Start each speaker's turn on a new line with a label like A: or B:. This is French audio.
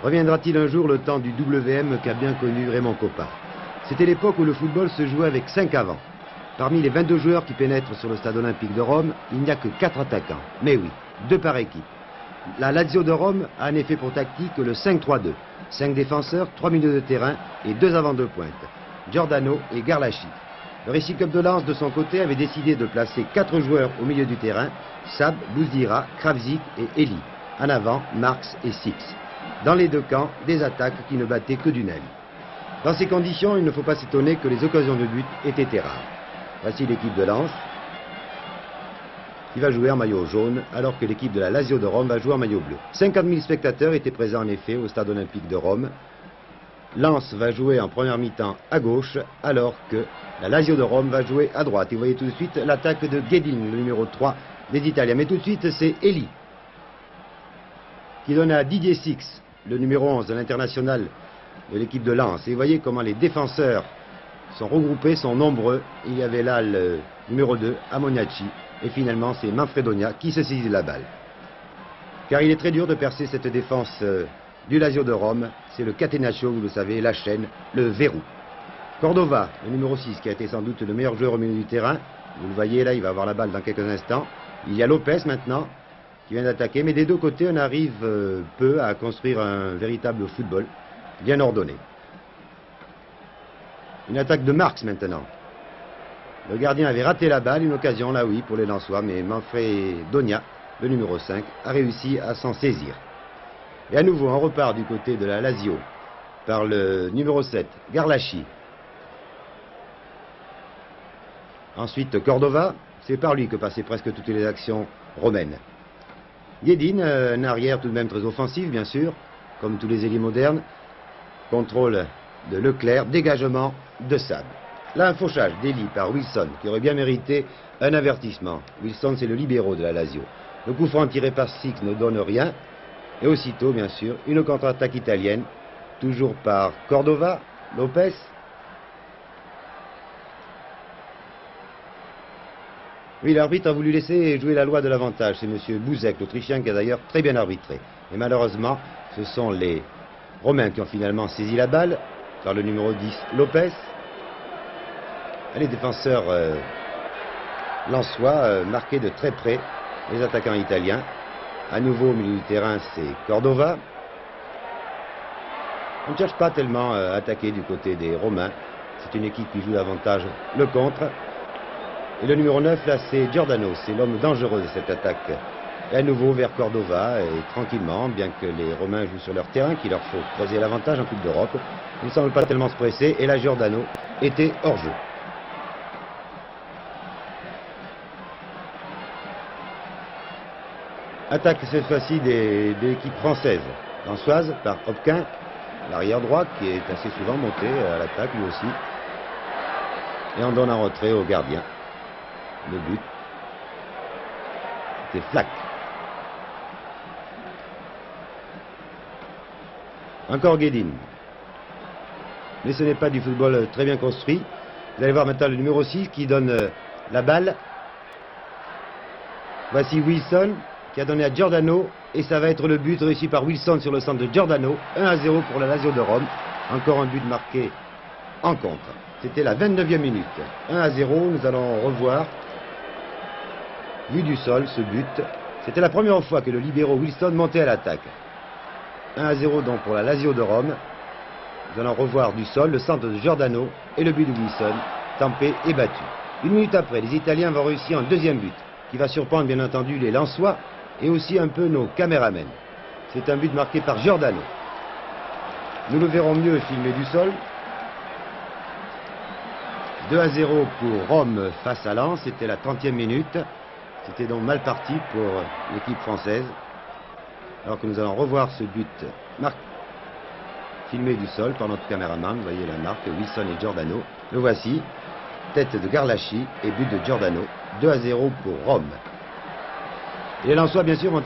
A: Reviendra-t-il un jour le temps du WM qu'a bien connu Raymond Kopa? C'était l'époque où le football se jouait avec 5 avants. Parmi les 22 joueurs qui pénètrent sur le stade olympique de Rome, il n'y a que 4 attaquants. Mais oui, 2 par équipe. La Lazio de Rome a en effet pour tactique le 5-3-2. 5 défenseurs, 3 milieux de terrain et 2 avants de pointe, Giordano et Garlachi. Le Racing Club de Lens, de son côté, avait décidé de placer 4 joueurs au milieu du terrain, Sab, Bouzdira, Kravzik et Eli. En avant, Marx et Six. Dans les 2 camps, des attaques qui ne battaient que d'une aile. Dans ces conditions, il ne faut pas s'étonner que les occasions de but aient été rares. Voici l'équipe de Lens, qui va jouer en maillot jaune, alors que l'équipe de la Lazio de Rome va jouer en maillot bleu. 50 000 spectateurs étaient présents en effet au stade olympique de Rome. Lens va jouer en première mi-temps à gauche, alors que la Lazio de Rome va jouer à droite. Et vous voyez tout de suite l'attaque de Guedin, le numéro 3 des Italiens. Mais tout de suite, c'est Eli qui donne à Didier Six, le numéro 11 de l'international de l'équipe de Lens. Et vous voyez comment les défenseurs sont regroupés, sont nombreux. Il y avait là le numéro 2, Amoniaci. Et finalement, c'est Manfredonia qui se saisit de la balle. Car il est très dur de percer cette défense du Lazio de Rome. C'est le catenaccio, vous le savez, la chaîne, le verrou. Cordova, le numéro 6, qui a été sans doute le meilleur joueur au milieu du terrain. Vous le voyez là, il va avoir la balle dans quelques instants. Il y a Lopez maintenant, qui vient d'attaquer. Mais des 2 côtés, on arrive peu à construire un véritable football bien ordonné. Une attaque de Marx maintenant. Le gardien avait raté la balle, une occasion là oui pour les Lensois, mais Manfredonia, le numéro 5, a réussi à s'en saisir. Et à nouveau on repart du côté de la Lazio par le numéro 7, Garlachi. Ensuite Cordova, c'est par lui que passaient presque toutes les actions romaines. Guedin, un arrière tout de même très offensif bien sûr, comme tous les ailiers modernes. Contrôle de Leclerc, dégagement de Sab. Là, un fauchage d'Eli par Wilson, qui aurait bien mérité un avertissement. Wilson, c'est le libéro de la Lazio. Le coup franc tiré par Six ne donne rien. Et aussitôt, bien sûr, une contre-attaque italienne, toujours par Cordova, Lopez. Oui, l'arbitre a voulu laisser jouer la loi de l'avantage. C'est M. Bouzek, l'Autrichien, qui a d'ailleurs très bien arbitré. Et malheureusement, ce sont les Romains qui ont finalement saisi la balle, par le numéro 10, Lopez. Les défenseurs lensois marquaient de très près les attaquants italiens. À nouveau au milieu du terrain, c'est Cordova. On ne cherche pas tellement à attaquer du côté des Romains. C'est une équipe qui joue davantage le contre. Et le numéro 9, là, c'est Giordano. C'est l'homme dangereux de cette attaque. Et à nouveau vers Cordova, et tranquillement, bien que les Romains jouent sur leur terrain, qu'il leur faut creuser l'avantage en Coupe d'Europe. Ils ne semblent pas tellement se presser. Et là, Giordano était hors jeu. Attaque cette fois-ci des équipes françaises. Lensoise par Hopquin, l'arrière droit qui est assez souvent monté à l'attaque lui aussi. Et on donne un retrait au gardien. Le but, c'était Flack. Encore Guedin. Mais ce n'est pas du football très bien construit. Vous allez voir maintenant le numéro 6 qui donne la balle. Voici Wilson qui a donné à Giordano, et ça va être le but réussi par Wilson sur le centre de Giordano, 1-0 pour la Lazio de Rome. Encore un but marqué en contre. C'était la 29e minute. 1-0, nous allons revoir, vu du sol, ce but. C'était la première fois que le libéro Wilson montait à l'attaque. 1-0 donc pour la Lazio de Rome. Nous allons revoir du sol le centre de Giordano et le but de Wilson, tempé et battu. 1 minute après, les Italiens vont réussir un 2e but, qui va surprendre bien entendu les Lensois, et aussi un peu nos caméramens. C'est un but marqué par Giordano. Nous le verrons mieux filmé du sol. 2-0 pour Rome face à Lens, c'était la 30e minute. C'était donc mal parti pour l'équipe française. Alors que nous allons revoir ce but filmé du sol par notre caméraman. Vous voyez la marque, Wilson et Giordano. Le voici, tête de Garlachi et but de Giordano. 2-0 pour Rome. Et les Lensois, bien sûr, vont